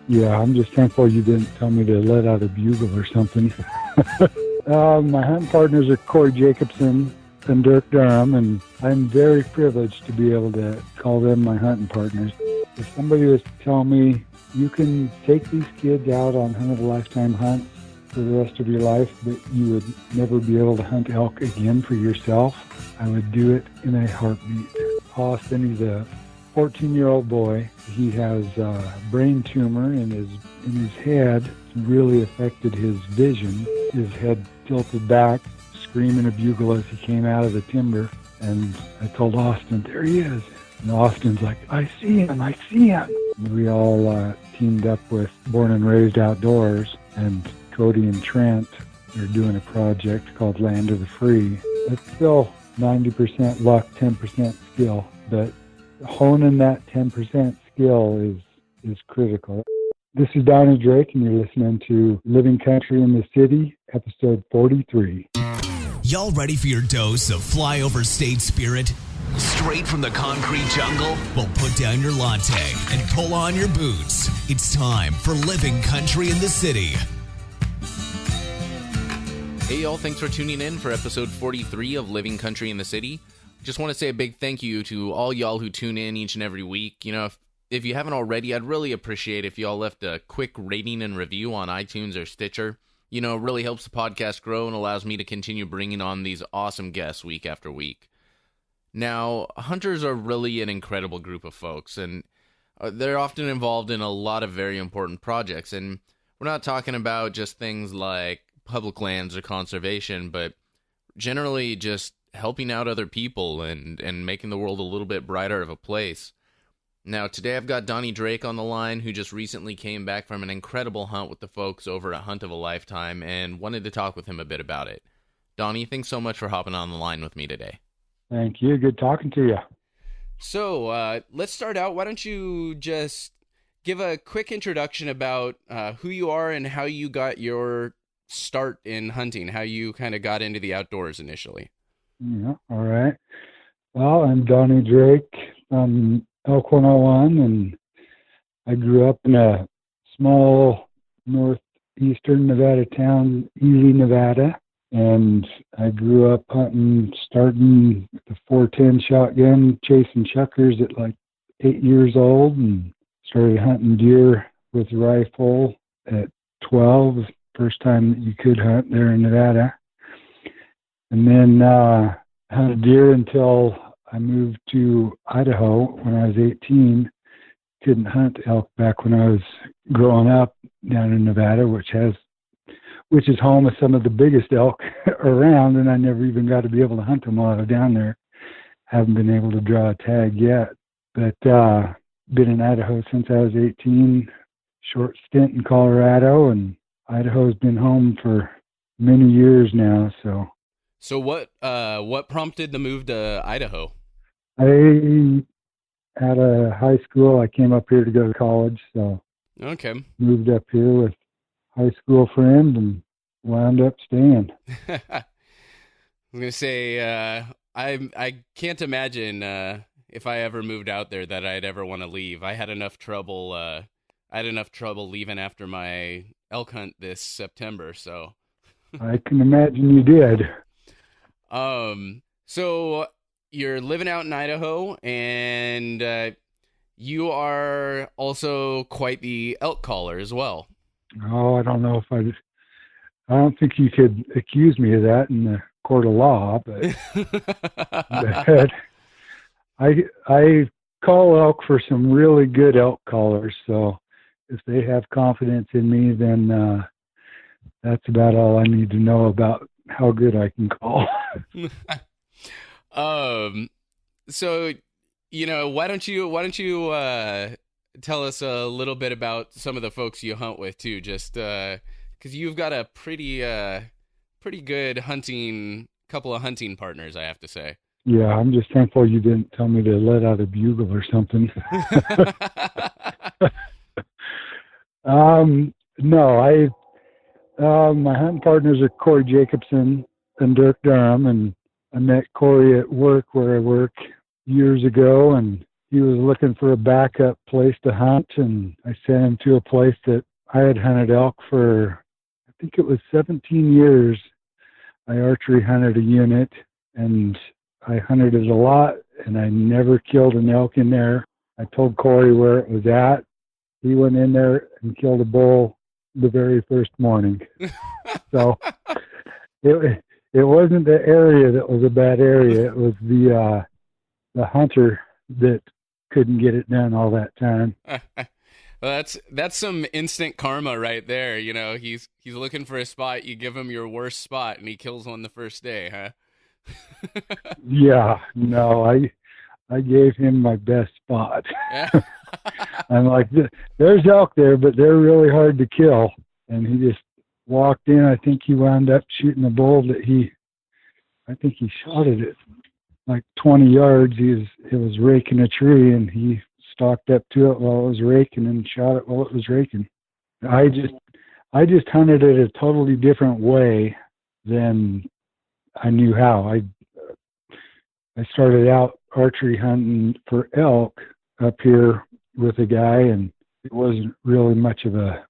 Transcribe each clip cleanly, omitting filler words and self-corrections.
Yeah, I'm just thankful you didn't tell me to let out a bugle or something. My hunting partners are Corey Jacobson and Dirk Durham, and I'm very privileged to be able to call them my hunting partners. If somebody was to tell me, you can take these kids out on hunt-of-a-lifetime hunts for the rest of your life, but you would never be able to hunt elk again for yourself, I would do it in a heartbeat. Austin, he's a 14-year-old boy. He has a brain tumor in his head. It's really affected his vision. His head tilted back, screaming a bugle as he came out of the timber. And I told Austin, there he is. And Austin's like, I see him. And we all teamed up with Born and Raised Outdoors, and Cody and Trent are doing a project called Land of the Free. It's still 90% luck, 10% skill, but honing that 10% skill is critical. This is Donnie Drake, and you're listening to Living Country in the City, episode 43. Y'all ready for your dose of flyover state spirit? Straight from the concrete jungle? Well, put down your latte and pull on your boots. It's time for Living Country in the City. Hey y'all, thanks for tuning in for episode 43 of Living Country in the City. Just want to say a big thank you to all y'all who tune in each and every week. You know, if you haven't already, I'd really appreciate if y'all left a quick rating and review on iTunes or Stitcher. You know, it really helps the podcast grow and allows me to continue bringing on these awesome guests week after week. Now, hunters are really an incredible group of folks, and they're often involved in a lot of very important projects. And we're not talking about just things like public lands or conservation, but generally just helping out other people and making the world a little bit brighter of a place. Now, today I've got Donnie Drake on the line, who just recently came back from an incredible hunt with the folks over at Hunt of a Lifetime, and wanted to talk with him a bit about it. Donnie, thanks so much for hopping on the line with me today. Thank you. Good talking to you. So, let's start out. Why don't you just give a quick introduction about who you are and how you got your start in hunting, how you kind of got into the outdoors initially. Yeah, all right. Well, I'm Donnie Drake from Elk101, and I grew up in a small northeastern Nevada town, Ely, Nevada. And I grew up hunting, starting with the 410 shotgun, chasing chuckers at like 8 years old, and started hunting deer with a rifle at 12, first time that you could hunt there in Nevada. And then hunted deer until I moved to Idaho when I was 18. Couldn't hunt elk back when I was growing up down in Nevada, which is home of some of the biggest elk around, and I never even got to be able to hunt them while I was down there. Haven't been able to draw a tag yet, but been in Idaho since I was 18. Short stint in Colorado, and Idaho's been home for many years now. So what prompted the move to Idaho? I out of high school, I came up here to go to college, so okay, moved up here with high school friend and wound up staying. I was gonna say, I can't imagine if I ever moved out there that I'd ever want to leave. I had enough trouble leaving after my elk hunt this September. So I can imagine you did. So you're living out in Idaho, and you are also quite the elk caller as well. Oh, I don't know if I don't think you could accuse me of that in the court of law, but, but I call elk for some really good elk callers. So if they have confidence in me, then that's about all I need to know about how good I can call. So, you know, why don't you tell us a little bit about some of the folks you hunt with too, just because you've got a pretty good couple of hunting partners, I have to say. Yeah, I'm just thankful you didn't tell me to let out a bugle or something. No, my hunting partners are Corey Jacobson and Dirk Durham, and I met Corey at work where I work years ago, and he was looking for a backup place to hunt, and I sent him to a place that I had hunted elk for, I think it was 17 years. I archery hunted a unit, and I hunted it a lot, and I never killed an elk in there. I told Corey where it was at. He went in there and killed a bull the very first morning. So it wasn't the area that was a bad area. It was the hunter that couldn't get it done all that time. Well, that's some instant karma right there. You know, he's looking for a spot. You give him your worst spot, and he kills one the first day, huh? Yeah, no, I gave him my best spot. Yeah. I'm like, there's elk there, but they're really hard to kill. And he just walked in. I think he wound up shooting a bull that I think he shot it at like 20 yards. It was raking a tree, and he stalked up to it while it was raking and shot it while it was raking. I just hunted it a totally different way than I knew how. I started out archery hunting for elk up here with a guy, and it wasn't really much of a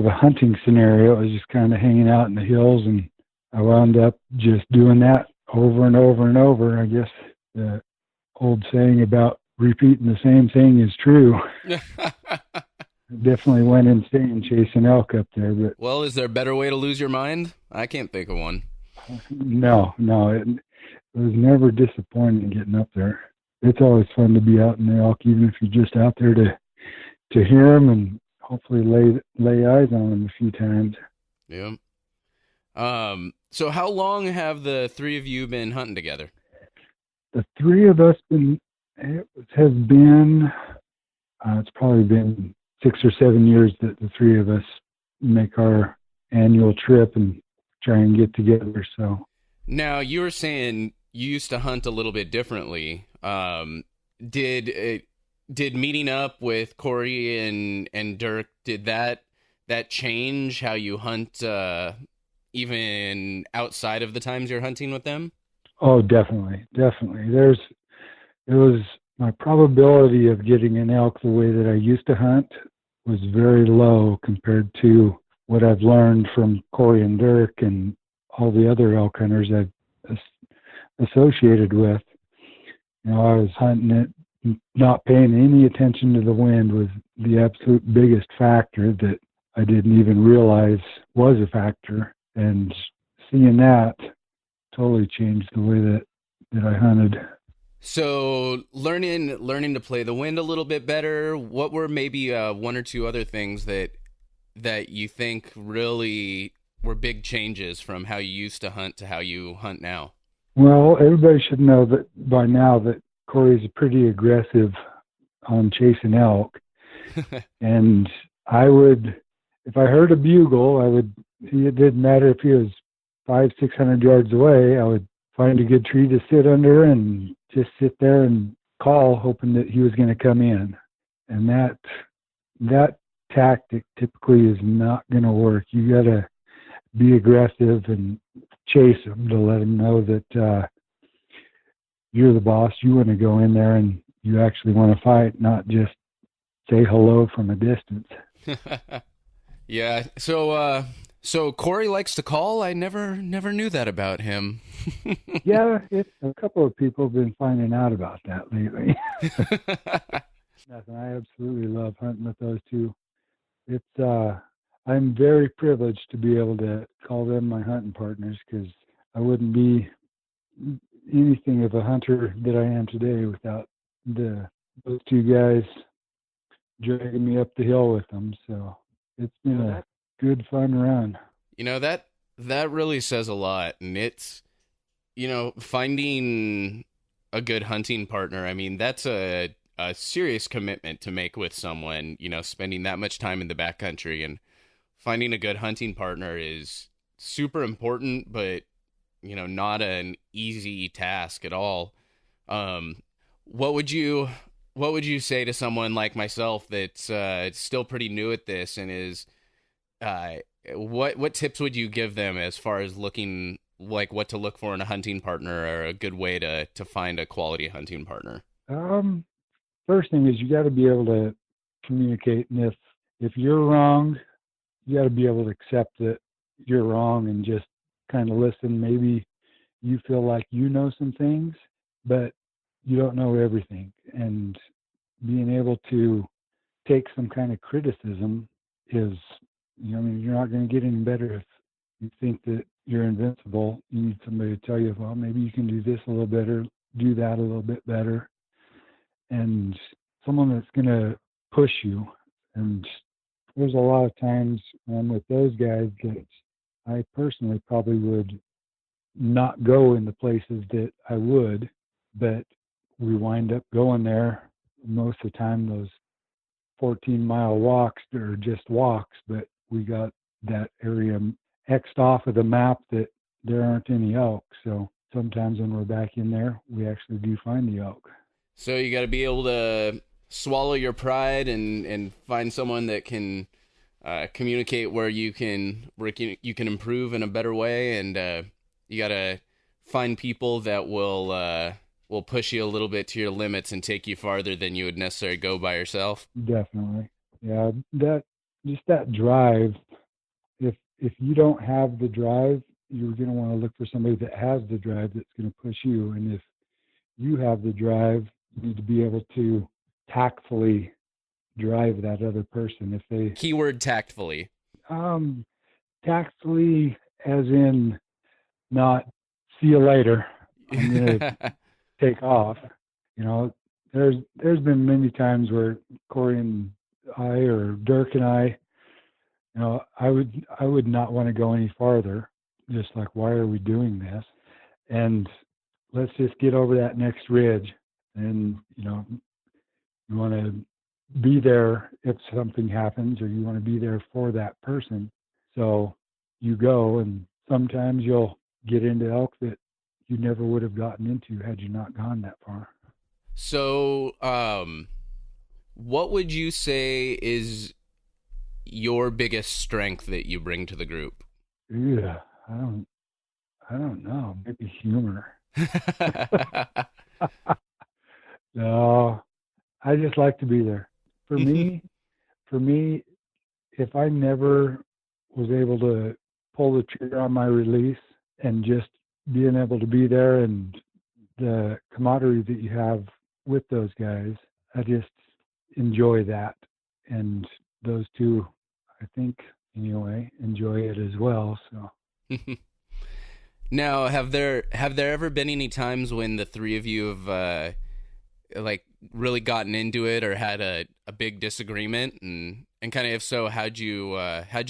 hunting scenario. It was just kind of hanging out in the hills, and I wound up just doing that over and over and over. I guess the old saying about repeating the same thing is true. Definitely went insane chasing elk up there. But well, is there a better way to lose your mind? I can't think of one. No, it was never disappointing getting up there. It's always fun to be out in the elk, even if you're just out there to hear them and hopefully lay eyes on them a few times. Yeah. So how long have the three of you been hunting together? The three of us it's probably been 6 or 7 years that the three of us make our annual trip and try and get together. So now you were saying you used to hunt a little bit differently. Did meeting up with Corey and Dirk, did that change how you hunt, even outside of the times you're hunting with them? Oh, definitely. It was my probability of getting an elk the way that I used to hunt was very low compared to what I've learned from Corey and Dirk and all the other elk hunters I've associated with. You know, I was hunting it, not paying any attention to the wind was the absolute biggest factor that I didn't even realize was a factor. And seeing that totally changed the way that I hunted. So learning to play the wind a little bit better. What were maybe one or two other things that you think really were big changes from how you used to hunt to how you hunt now? Well, everybody should know that by now that Corey's pretty aggressive on chasing elk. And I would, if I heard a bugle, it didn't matter if he was 500-600 yards away, I would find a good tree to sit under and just sit there and call, hoping that he was going to come in. And that tactic typically is not going to work. You got to be aggressive and chase him to let him know that you're the boss. You want to go in there and you actually want to fight, not just say hello from a distance. Yeah. So Corey likes to call. I never knew that about him. Yeah, a couple of people have been finding out about that lately. Nothing. I absolutely love hunting with those two. I'm very privileged to be able to call them my hunting partners, because I wouldn't be anything of a hunter that I am today without those two guys dragging me up the hill with them. So it's been a good fun run. You know, that really says a lot, and it's, you know, finding a good hunting partner. I mean, that's a serious commitment to make with someone, you know, spending that much time in the backcountry, and finding a good hunting partner is super important, but, you know, not an easy task at all. What would you say to someone like myself that's still pretty new at this and is, what tips would you give them as far as looking, like what to look for in a hunting partner, or a good way to find a quality hunting partner? first thing is you got to be able to communicate. And if you're wrong, you got to be able to accept that you're wrong and just kind of listen. Maybe you feel like you know some things, but you don't know everything. And being able to take some kind of criticism is, I mean, you're not going to get any better if you think that you're invincible. You need somebody to tell you, well, maybe you can do this a little better, do that a little bit better. And someone that's going to push you. And there's a lot of times when with those guys that I personally probably would not go in the places that I would, but we wind up going there. Most of the time, those 14-mile walks are just walks, but we got that area X'd off of the map that there aren't any elk. So sometimes when we're back in there, we actually do find the elk. So you got to be able to swallow your pride and find someone that can communicate where you can improve in a better way, and you got to find people that will push you a little bit to your limits and take you farther than you would necessarily go by yourself. Definitely. Yeah, that drive, if you don't have the drive, you're going to want to look for somebody that has the drive that's going to push you. And if you have the drive, you need to be able to tactfully drive that other person. If they keyword tactfully. Tactfully as in not see you later, I'm going to take off. There's been many times where Corey and I, or Dirk and I, I would not want to go any farther. Just like, why are we doing this? And let's just get over that next ridge. And, you want to be there if something happens, or you want to be there for that person. So you go, and sometimes you'll get into elk that you never would have gotten into had you not gone that far. So, what would you say is your biggest strength that you bring to the group? Yeah, I don't know. Maybe humor. No, I just like to be there. For me, if I never was able to pull the trigger on my release and just being able to be there and the camaraderie that you have with those guys, I just enjoy that. And those two, I think, anyway, enjoy it as well. So. Now, have there ever been any times when the three of you have really gotten into it or had a big disagreement, and kind of, if so, how'd you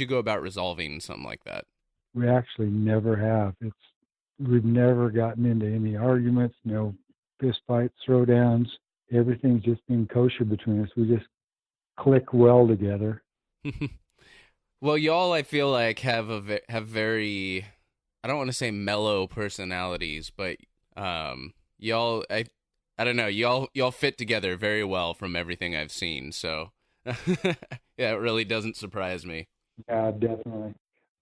go about resolving something like that? We actually never have. We've never gotten into any arguments, no fist fights, throwdowns. Everything's just been kosher between us. We just click well together. Well, y'all, I feel like have very, I don't want to say mellow personalities, but y'all, I don't know, y'all fit together very well from everything I've seen. So yeah, it really doesn't surprise me. Yeah, definitely.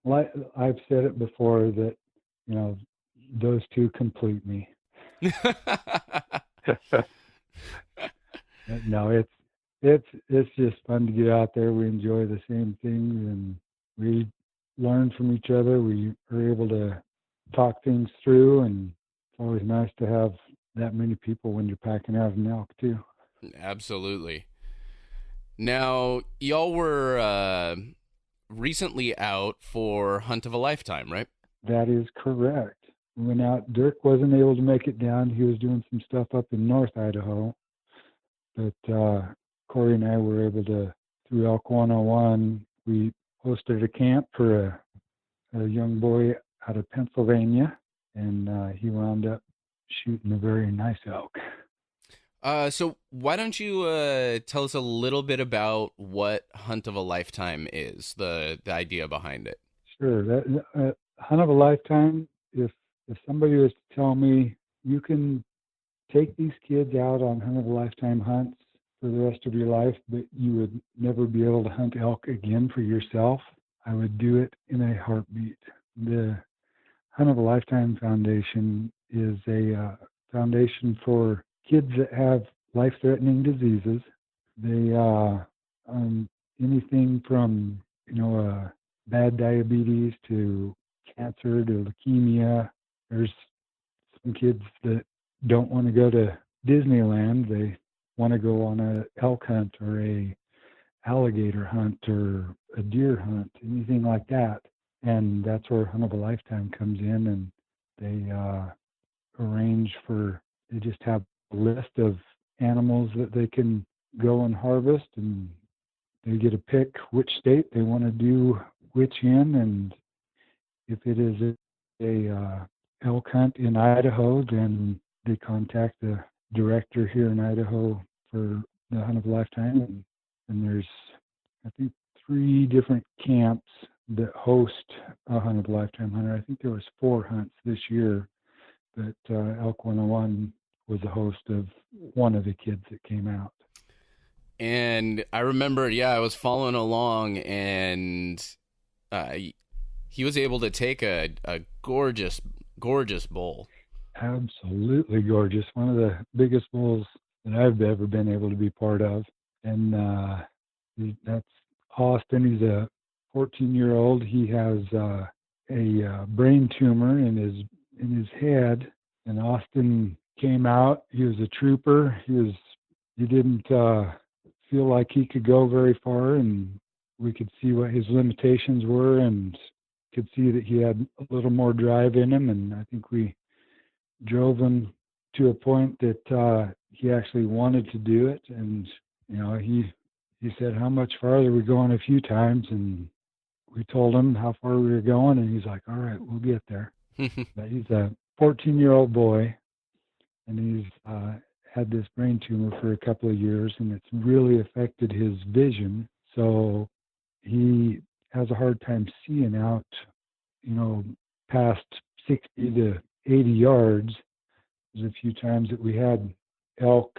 Like I've said it before that, those two complete me. No, it's just fun to get out there. We enjoy the same things, and we learn from each other. We are able to talk things through, and it's always nice to have that many people when you're packing out an elk too. Absolutely. Now, y'all were recently out for Hunt of a Lifetime, right? That is correct. We went out. Dirk wasn't able to make it down. He was doing some stuff up in North Idaho. But Corey and I were able to, through Elk101, we hosted a camp for a young boy out of Pennsylvania, and he wound up shooting a very nice elk. So why don't you tell us a little bit about what Hunt of a Lifetime is, the idea behind it? Sure. That Hunt of a Lifetime, if somebody was to tell me, you can take these kids out on Hunt of a Lifetime hunts for the rest of your life, but you would never be able to hunt elk again for yourself, I would do it in a heartbeat. The Hunt of a Lifetime Foundation is a foundation for kids that have life-threatening diseases. They anything from bad diabetes to cancer to leukemia. There's some kids that don't want to go to Disneyland. They want to go on a elk hunt or a alligator hunt or a deer hunt, anything like that. And that's where Hunt of a Lifetime comes in, and they arrange for, they just have a list of animals that they can go and harvest, and they get to pick which state they want to do which in. And if it is a elk hunt in Idaho, then they contact the director here in Idaho for the Hunt of a Lifetime. And there's, I think, 3 different camps that host a Hunt of a Lifetime hunter. I think there was 4 hunts this year, but Elk101 was the host of one of the kids that came out. And I remember, I was following along, and he was able to take a gorgeous, gorgeous bull. Absolutely gorgeous. One of the biggest bulls that I've ever been able to be part of. And that's Austin. He's a 14-year-old. He has a brain tumor in his head. And Austin came out. He was a trooper. He didn't feel like he could go very far, and we could see what his limitations were, and could see that he had a little more drive in him. And I think we drove him to a point that he actually wanted to do it. And he said, "How much farther?" We're going a few times, and we told him how far we were going, and he's like, "All right, we'll get there." But he's a 14-year-old boy, and he's had this brain tumor for a couple of years, and it's really affected his vision. So he has a hard time seeing out, past 60 to 80 yards. There's a few times that we had elk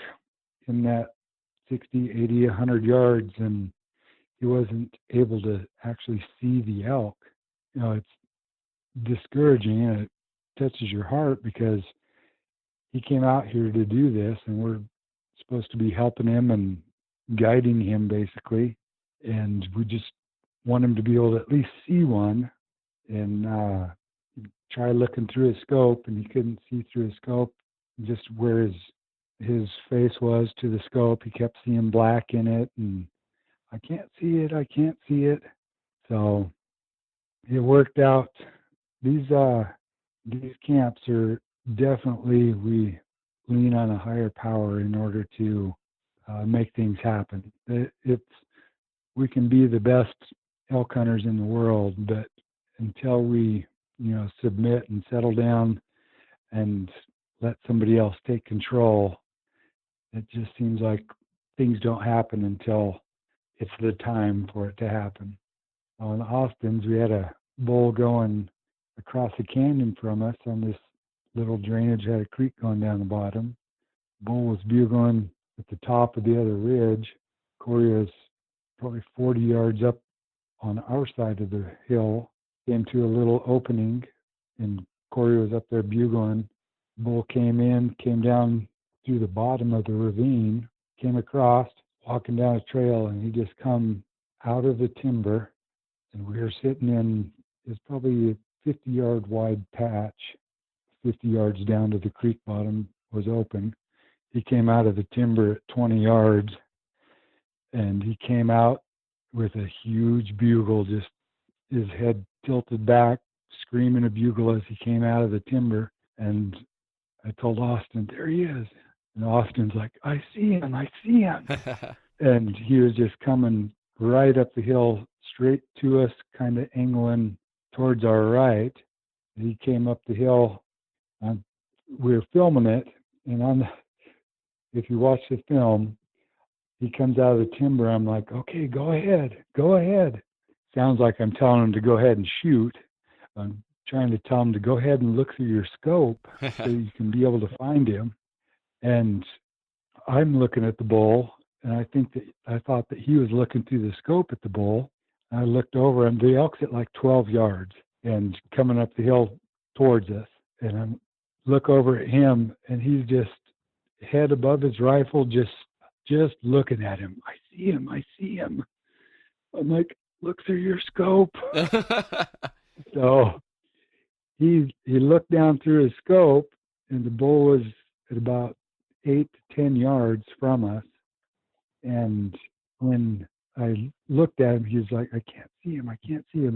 in that 60, 80, 100 yards, and he wasn't able to actually see the elk. It's discouraging, and it touches your heart, because he came out here to do this, and we're supposed to be helping him and guiding him, basically. And we just want him to be able to at least see one. And try looking through his scope, and he couldn't see through his scope. Just where his face was to the scope, he kept seeing black in it, and I can't see it. So it worked out. These camps are definitely, we lean on a higher power in order to make things happen. We can be the best elk hunters in the world, but until we submit and settle down and let somebody else take control, it just seems like things don't happen until it's the time for it to happen. On Austin's, we had a bull going across the canyon from us on this little drainage, had a creek going down the bottom. Bull was bugling at the top of the other ridge. Corey was probably 40 yards up on our side of the hill, came to a little opening, and Corey was up there bugling. Bull came down through the bottom of the ravine, came across, walking down a trail, and he just come out of the timber, and we were sitting in, it's probably a 50-yard wide patch. 50 yards down to the creek bottom was open. He came out of the timber at 20 yards, and he came out with a huge bugle, just his head tilted back, screaming a bugle as he came out of the timber. And I told Austin, "There he is." And Austin's like, "I see him. And he was just coming right up the hill, straight to us, kind of angling towards our right. He came up the hill. We were filming it, and if you watch the film, he comes out of the timber. I'm like, "Okay, go ahead. Sounds like I'm telling him to go ahead and shoot. I'm trying to tell him to go ahead and look through your scope so you can be able to find him. And I'm looking at the bull, and I thought that he was looking through the scope at the bull. I looked over, and the elk's at like 12 yards and coming up the hill towards us. And I look over at him, and he's just head above his rifle, just looking at him. I see him. I'm like, look through your scope. So he looked down through his scope, and the bull was at about 8 to 10 yards from us. And when I looked at him, he was like, I can't see him.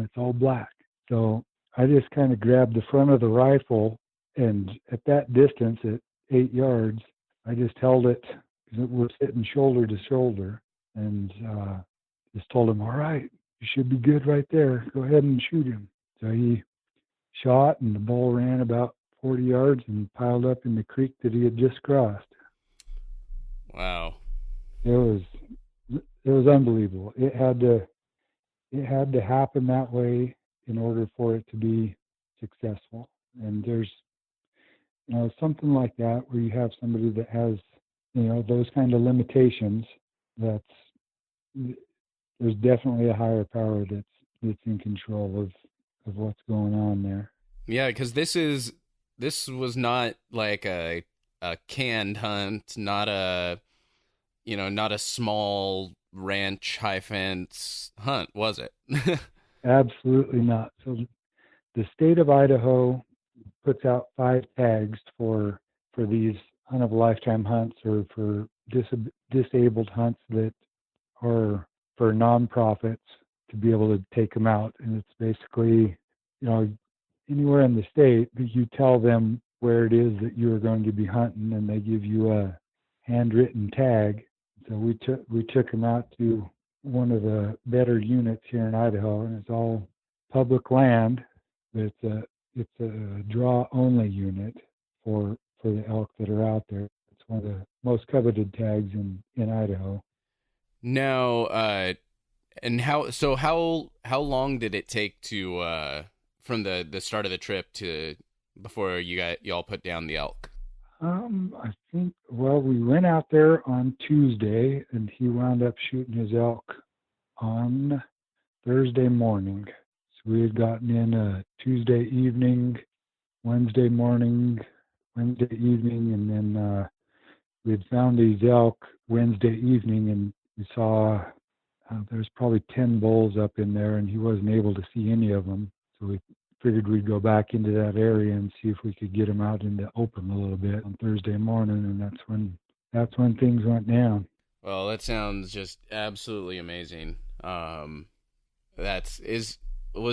It's all black. So I just kind of grabbed the front of the rifle, and at that distance, at 8 yards, I just held it because we're sitting shoulder to shoulder, and just told him, all right, you should be good right there. Go ahead and shoot him. So he shot, and the bull ran about 40 yards and piled up in the creek that he had just crossed. Wow. It was unbelievable. It had to happen that way in order for it to be successful. And there's, something like that where you have somebody that has, those kind of limitations. There's definitely a higher power that's in control of what's going on there. Yeah, because this was not like a canned hunt, not a small ranch high fence hunt, was it? Absolutely not. So the state of Idaho puts out 5 tags for these hunt of a lifetime hunts, or for disabled hunts that are for nonprofits to be able to take them out. And it's basically, anywhere in the state that you tell them where it is that you are going to be hunting, and they give you a handwritten tag. So we took them out to one of the better units here in Idaho, and it's all public land, but it's a draw only unit for the elk that are out there. It's one of the most coveted tags in Idaho. Now, and how long did it take to from the start of the trip to before y'all put down the elk? I think, we went out there on Tuesday, and he wound up shooting his elk on Thursday morning. So we had gotten in Tuesday evening, Wednesday morning, Wednesday evening, and then we had found these elk Wednesday evening, and we saw there's probably 10 bulls up in there, and he wasn't able to see any of them. So we figured we'd go back into that area and see if we could get him out in the open a little bit on Thursday morning, and that's when things went down. Well, that sounds just absolutely amazing. Was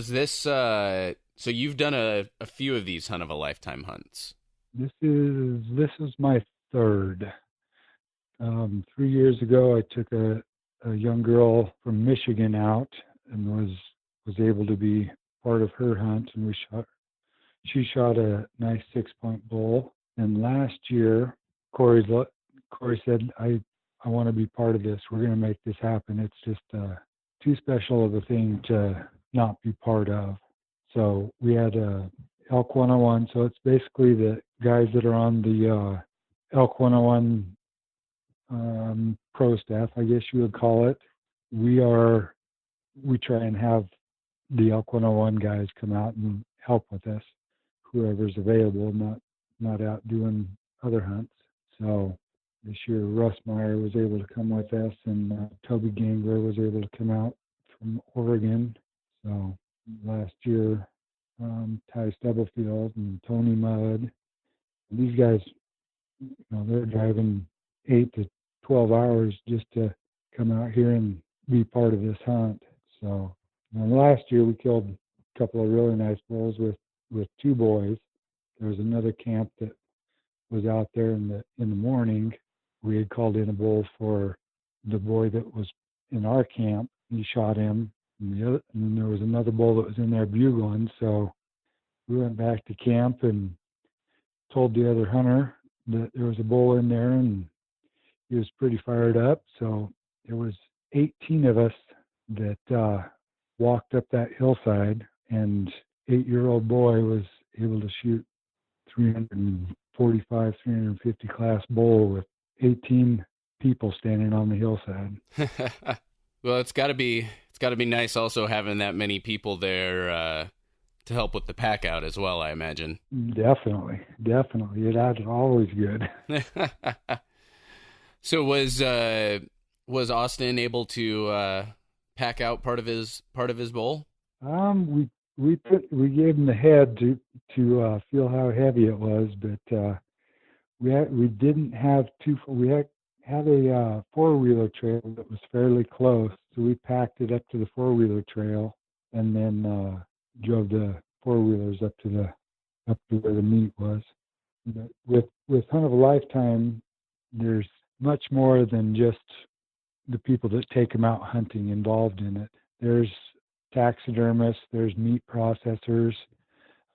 this so you've done a few of these hunt of a lifetime hunts? This is my third. 3 years ago, I took a young girl from Michigan out and was able to be part of her hunt, and she shot a nice 6-point bull. And last year, Corey said, I want to be part of this. We're going to make this happen. It's just too special of a thing to not be part of. So we had Elk101. So it's basically the guys that are on the Elk101 pro staff, I guess you would call it. We try and have the Elk101 guys come out and help with us, whoever's available, not out doing other hunts. So this year, Russ Meyer was able to come with us, and Toby Gangler was able to come out from Oregon. So last year, Ty Stubblefield and Tony Mudd. And these guys, they're driving 8 to 12 hours just to come out here and be part of this hunt. So last year we killed a couple of really nice bulls with 2 boys. There was another camp that was out there in the morning. We had called in a bull for the boy that was in our camp. He shot him, and then there was another bull that was in there bugling. So we went back to camp and told the other hunter that there was a bull in there, and he was pretty fired up. So there was 18 of us that walked up that hillside, and 8-year-old boy was able to shoot 345, 350 class bull with 18 people standing on the hillside. Well, it's got to be nice also having that many people there help with the pack out as well, I imagine. Definitely. That's always good. So was Austin able to pack out part of his bowl? We gave him the head to feel how heavy it was, but we didn't have we had a four-wheeler trail that was fairly close, so we packed it up to the four-wheeler trail and then drove the four-wheelers up to where the meat was. But with Hunt of a Lifetime, there's much more than just the people that take them out hunting involved in it. There's taxidermists, there's meat processors,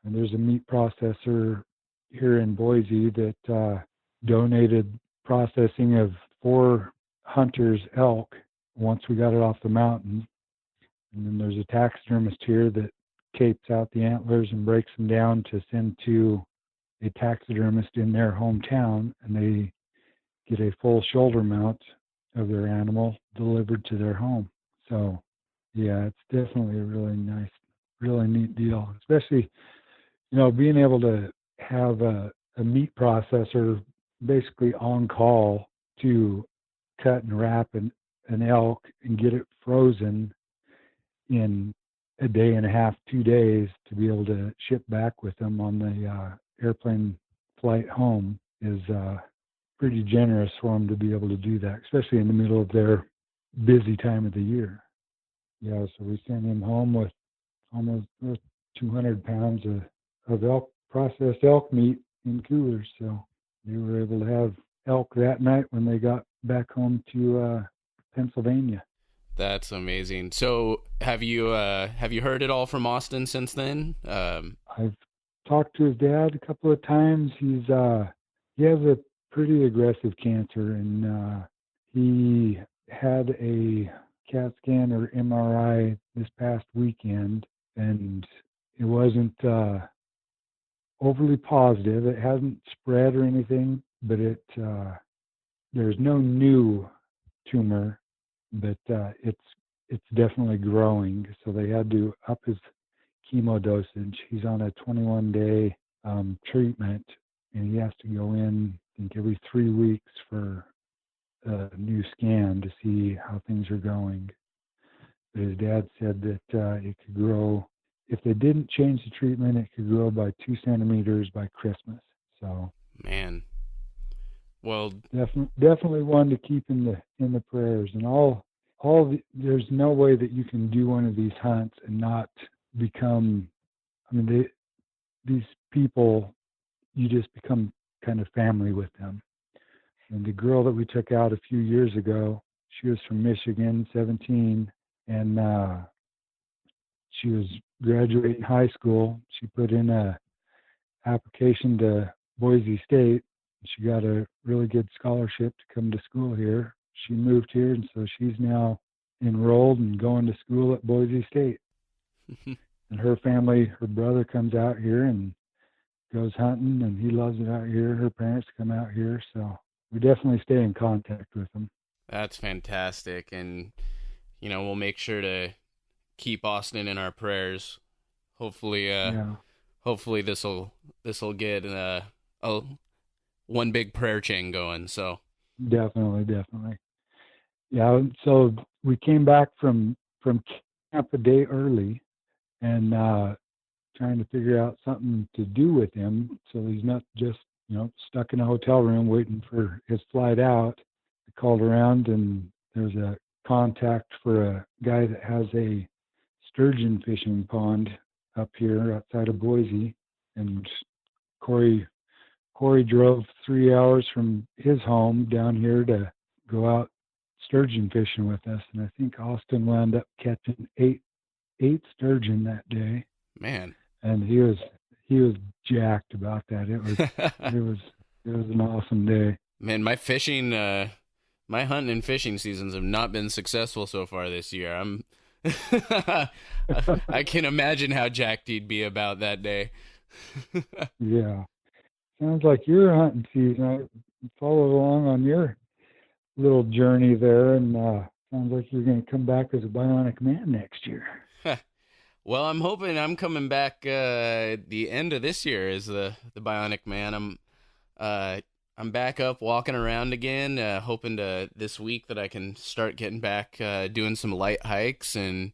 and there's a meat processor here in Boise that donated processing of 4 hunters' elk once we got it off the mountain. And then there's a taxidermist here that capes out the antlers and breaks them down to send to a taxidermist in their hometown, and they get a full shoulder mount of their animal delivered to their home. So, yeah, it's definitely a really nice, really neat deal, especially, being able to have a meat processor basically on call to cut and wrap an elk and get it frozen in a day and a half, 2 days, to be able to ship back with them on the airplane flight home is pretty generous for them to be able to do that, especially in the middle of their busy time of the year. Yeah, so we sent him home with almost 200 pounds of processed elk meat in coolers. So they were able to have elk that night when they got back home to Pennsylvania. That's amazing. So have you heard it all from Austin since then? I've talked to his dad a couple of times. He has a pretty aggressive cancer, and he had a CAT scan or MRI this past weekend, and it wasn't overly positive. It hasn't spread or anything, but there's no new tumor, but it's definitely growing. So they had to up his chemo dosage. He's on a 21-day treatment, and he has to go in, I think, every 3 weeks for a new scan to see how things are going. But his dad said that it could grow, if they didn't change the treatment, it could grow by 2 centimeters by Christmas. So, man, well, definitely one to keep in the prayers. And there's no way that you can do one of these hunts and not become. I mean, these people, you just become kind of family with them. And the girl that we took out a few years ago, she was from Michigan, 17, and she was graduating high school. She put in a application to Boise State. She got a really good scholarship to come to school here. She moved here, and so she's now enrolled and going to school at Boise State. And her family, her brother comes out here and goes hunting, and he loves it out here. Her parents come out here, so we definitely stay in contact with them. That's fantastic, and we'll make sure to keep Austin in our prayers. Hopefully, hopefully this'll get one big prayer chain going. So definitely, yeah. So we came back from camp a day early, and trying to figure out something to do with him so he's not just stuck in a hotel room waiting for his flight out. I called around, and there's a contact for a guy that has a sturgeon fishing pond up here outside of Boise, and Corey drove 3 hours from his home down here to go out sturgeon fishing with us, and I think Austin wound up catching eight sturgeon that day. Man, and he was jacked about that. It was an awesome day. Man, my hunting and fishing seasons have not been successful so far this year. I can imagine how jacked he'd be about that day. Yeah. Sounds like your hunting season. I followed along on your little journey there, and sounds like you're going to come back as a bionic man next year. Well, I'm hoping I'm coming back the end of this year as the Bionic Man. I'm back up walking around again, hoping to this week that I can start getting back doing some light hikes, and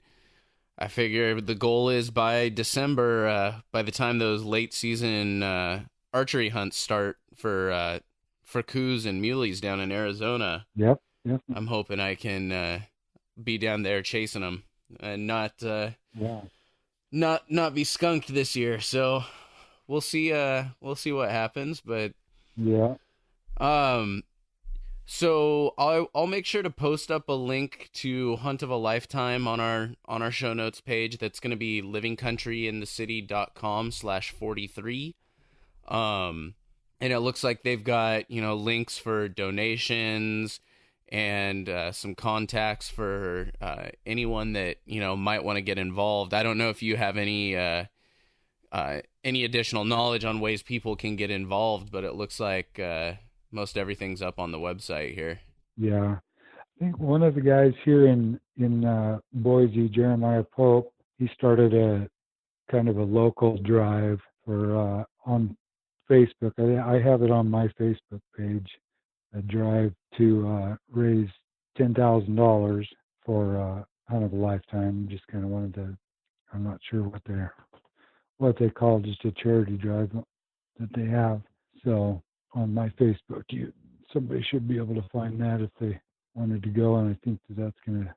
I figure the goal is by December, by the time those late season archery hunts start for coos and muleys down in Arizona. Yep. I'm hoping I can be down there chasing them and not be skunked this year. So we'll see what happens, but yeah. So I'll make sure to post up a link to Hunt of a Lifetime on our show notes page. That's going to be livingcountryinthecity.com/43. And it looks like they've got, links for donations and some contacts for anyone that, might want to get involved. I don't know if you have any additional knowledge on ways people can get involved, but it looks like most everything's up on the website here. Yeah. I think one of the guys here in Boise, Jeremiah Pope, he started a kind of a local drive for on Facebook. I have it on my Facebook page, a drive to raise $10,000 for Hunt of a Lifetime. Just kind of wanted to, I'm not sure what they call just a charity drive that they have. So on my Facebook, somebody should be able to find that if they wanted to go, and I think that's going to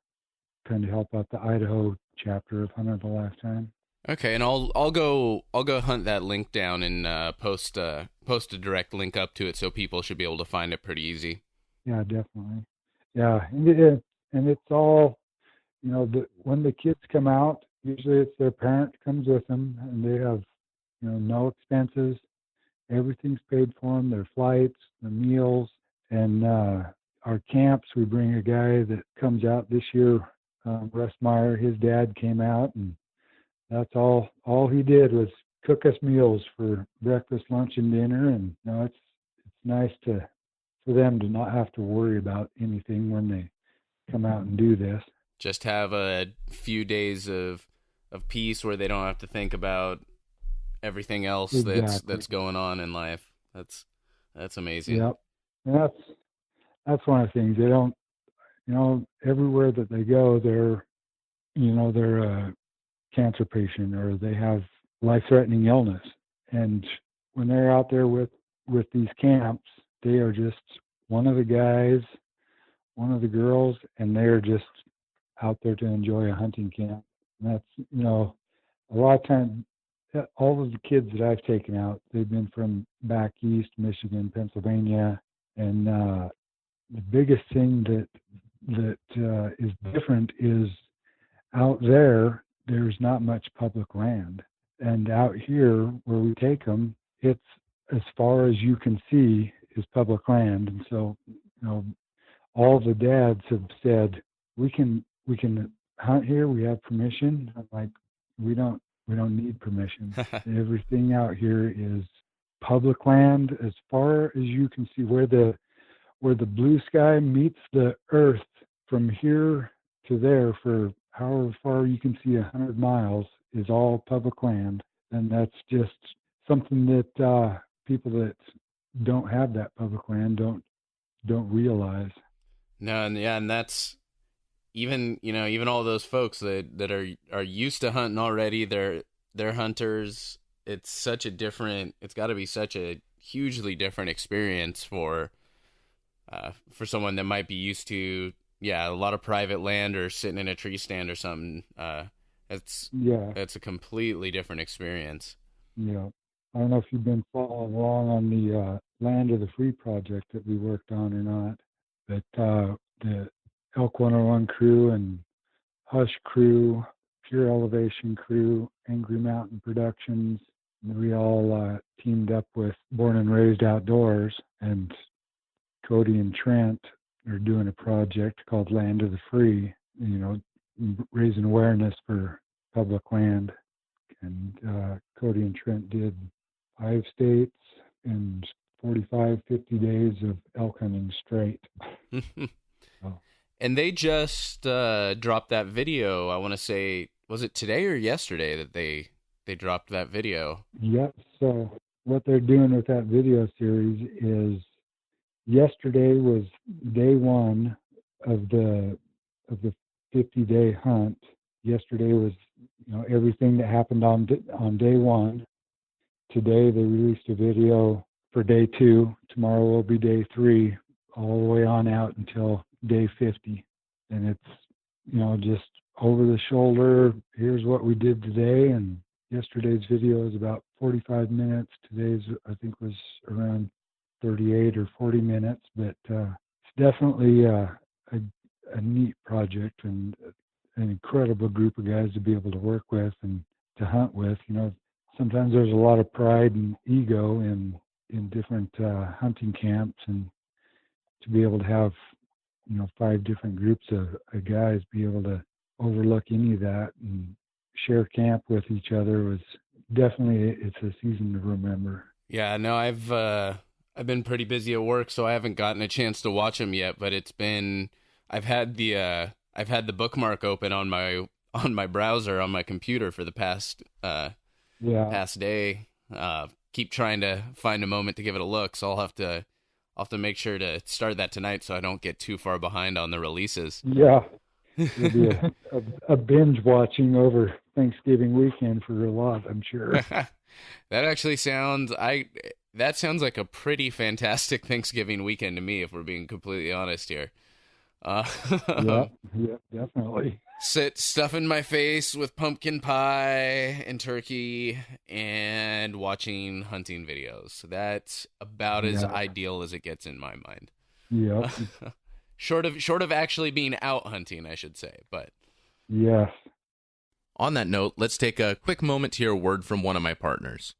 kind of help out the Idaho chapter of Hunt of a Lifetime. Okay, and I'll go hunt that link down and post a direct link up to it, so people should be able to find it pretty easy. Yeah, definitely. Yeah, and it's all, when the kids come out, usually it's their parent comes with them, and they have, no expenses. Everything's paid for them, their flights, their meals, and our camps. We bring a guy that comes out this year, Russ Meyer. His dad came out, and that's all he did was cook us meals for breakfast, lunch, and dinner. And it's nice for them to not have to worry about anything when they come out and do this. Just have a few days of peace where they don't have to think about everything else that's going on in life. That's amazing. Yep. And that's one of the things. They don't, everywhere that they go, they're a cancer patient or they have life-threatening illness. And when they're out there with these camps, they are just one of the guys, one of the girls, and they're just out there to enjoy a hunting camp. And that's, a lot of times, all of the kids that I've taken out, they've been from back east, Michigan, Pennsylvania, and the biggest thing that is different is out there's not much public land, and out here where we take them, it's as far as you can see is public land, and so all the dads have said we can hunt here. We have permission. I'm like, we don't need permission. Everything out here is public land as far as you can see. Where the blue sky meets the earth from here to there for however far you can see 100 miles is all public land. And that's just something that people that don't have that public land don't realize. No, and that's even all those folks that are used to hunting already. They're hunters. It's got to be such a hugely different experience for someone that might be used to a lot of private land or sitting in a tree stand or something. It's a completely different experience. Yeah, I don't know if you've been following along on the Land of the Free project that we worked on or not, but the Elk101 crew and Hush crew, Pure Elevation crew, Angry Mountain Productions, and we all teamed up with Born and Raised Outdoors, and Cody and Trent are doing a project called Land of the Free, raising awareness for public land. And Cody and Trent did 5 states and 45, 50 days of elk hunting straight. And they just dropped that video. I want to say, was it today or yesterday that they dropped that video? Yep. So what they're doing with that video series is yesterday was day one of the 50-day hunt. Yesterday was, everything that happened on day one. Today they released a video for day two. Tomorrow will be day three, all the way on out until day 50. And it's, just over the shoulder. Here's what we did today. And yesterday's video is about 45 minutes. Today's, I think, was around 38 or 40 minutes. But it's definitely a neat project and an incredible group of guys to be able to work with and to hunt with. Sometimes there's a lot of pride and ego in different hunting camps, and to be able to have 5 different groups of guys be able to overlook any of that and share camp with each other was definitely, it's a season to remember. Yeah, no, I've been pretty busy at work, so I haven't gotten a chance to watch them yet, but I've had the bookmark open on my browser on my computer for the past day. Keep trying to find a moment to give it a look, so I'll have to make sure to start that tonight so I don't get too far behind on the releases. Yeah. It'll be a binge watching over Thanksgiving weekend for a lot, I'm sure. That actually sounds like a pretty fantastic Thanksgiving weekend to me, if we're being completely honest here. Yeah, definitely. Stuffing my face with pumpkin pie and turkey and watching hunting videos. That's about as ideal as it gets in my mind. Yeah. Short of actually being out hunting, I should say, but yes. On that note, let's take a quick moment to hear a word from one of my partners.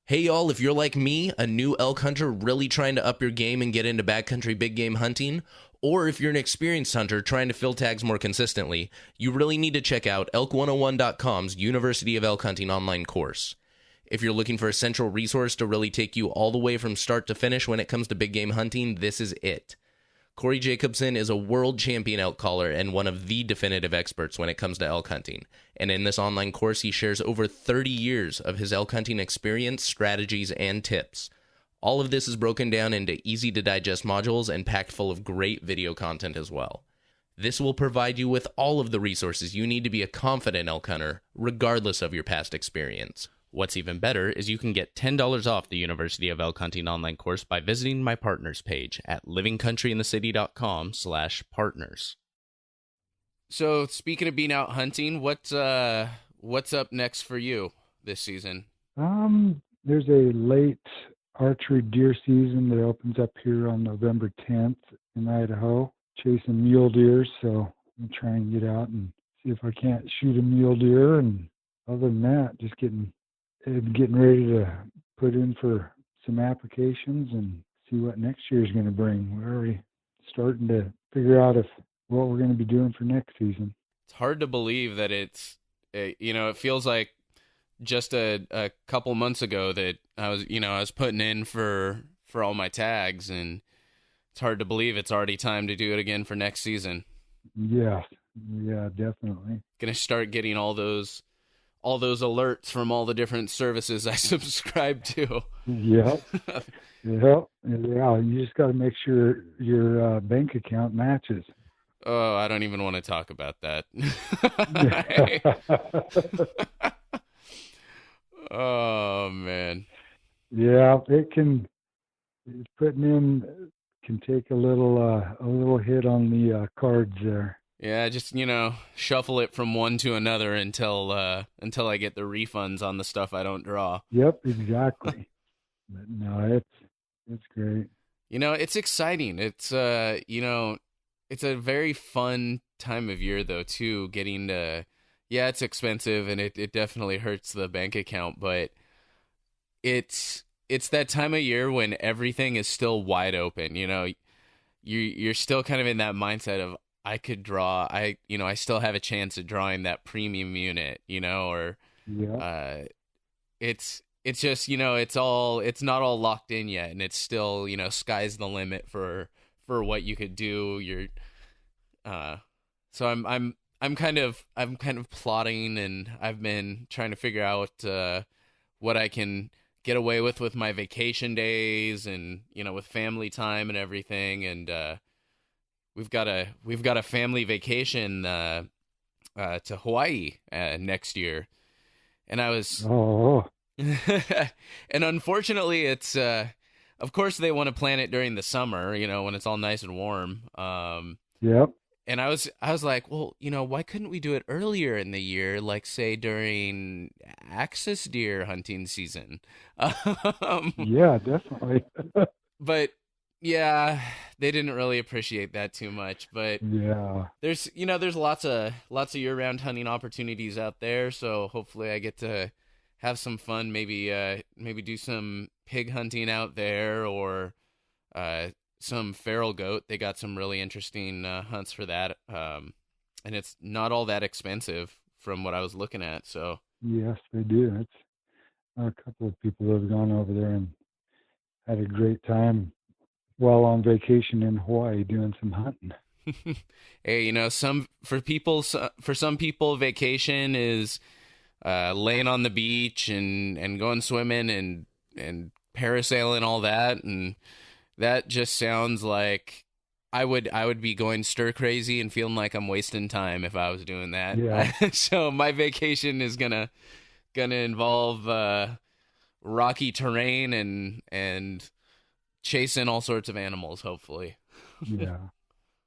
Hey y'all, if you're like me, a new elk hunter really trying to up your game and get into backcountry big game hunting, or if you're an experienced hunter trying to fill tags more consistently, you really need to check out elk101.com's University of Elk Hunting online course. If you're looking for a central resource to really take you all the way from start to finish when it comes to big game hunting, this is it. Corey Jacobson is a world champion elk caller and one of the definitive experts when it comes to elk hunting. And in this online course, he shares over 30 years of his elk hunting experience, strategies, and tips. All of this is broken down into easy-to-digest modules and packed full of great video content as well. This will provide you with all of the resources you need to be a confident elk hunter, regardless of your past experience. What's even better is you can get $10 off the University of Elk Hunting online course by visiting my partners page at livingcountryinthecity.com/partners. So, speaking of being out hunting, what's up next for you this season? There's a late archery deer season that opens up here on November 10th in Idaho, chasing mule deer. So I'm trying to get out and see if I can't shoot a mule deer. And other than that, just getting ready to put in for some applications and see what next year is going to bring. We're already starting to figure out what we're going to be doing for next season. It's hard to believe that it feels like just a couple months ago that I was putting in for all my tags, and it's hard to believe it's already time to do it again for next season. Yeah, definitely. Gonna start getting all those alerts from all the different services I subscribe to. Yep. Yeah. You just got to make sure your bank account matches. Oh, I don't even want to talk about that. Oh man. Yeah, putting in can take a little hit on the cards there. Yeah, just shuffle it from one to another until I get the refunds on the stuff I don't draw. Yep, exactly. But no, it's great. It's exciting. It's it's a very fun time of year though too. Getting to, it's expensive and it definitely hurts the bank account, but it's that time of year when everything is still wide open. You're still kind of in that mindset of, I could draw, I still have a chance at drawing that premium unit, or it's just, it's not all locked in yet, and it's still, sky's the limit for what you could do. So I'm kind of plotting, and I've been trying to figure out what I can get away with my vacation days, and with family time and everything. And we've got a family vacation to Hawaii next year, and I was and unfortunately it's of course they want to plan it during the summer, when it's all nice and warm. Yep. And I was like, well, why couldn't we do it earlier in the year, like say during axis deer hunting season? Yeah, definitely. But yeah, they didn't really appreciate that too much. But Yeah. there's lots of year-round hunting opportunities out there, so hopefully I get to have some fun, maybe do some pig hunting out there, or some feral goat. They got some really interesting hunts for that, and it's not all that expensive from what I was looking at. So Yes, they do. It's a couple of people have gone over there and had a great time while on vacation in Hawaii doing some hunting. hey, for some people, vacation is laying on the beach and going swimming and parasailing, all that, and that just sounds like I would be going stir crazy and feeling like I'm wasting time if I was doing that. Yeah. So my vacation is gonna involve rocky terrain and chasing all sorts of animals, hopefully. Yeah.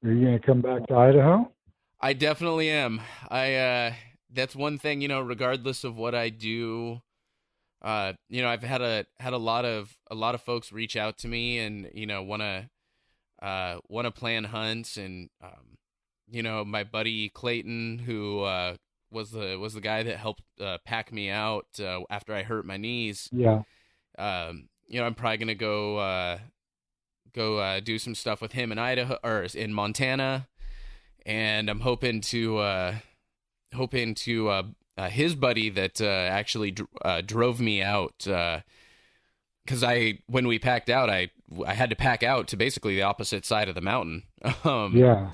Are you going to come back to Idaho? I definitely am. That's one thing, regardless of what I do. I've had a lot of folks reach out to me and want to plan hunts, and my buddy Clayton, who was the guy that helped pack me out after I hurt my knees. Yeah. I'm probably gonna go do some stuff with him in Idaho or in Montana, and I'm hoping to his buddy that actually drove me out, because when we packed out, I had to pack out to basically the opposite side of the mountain. Yeah.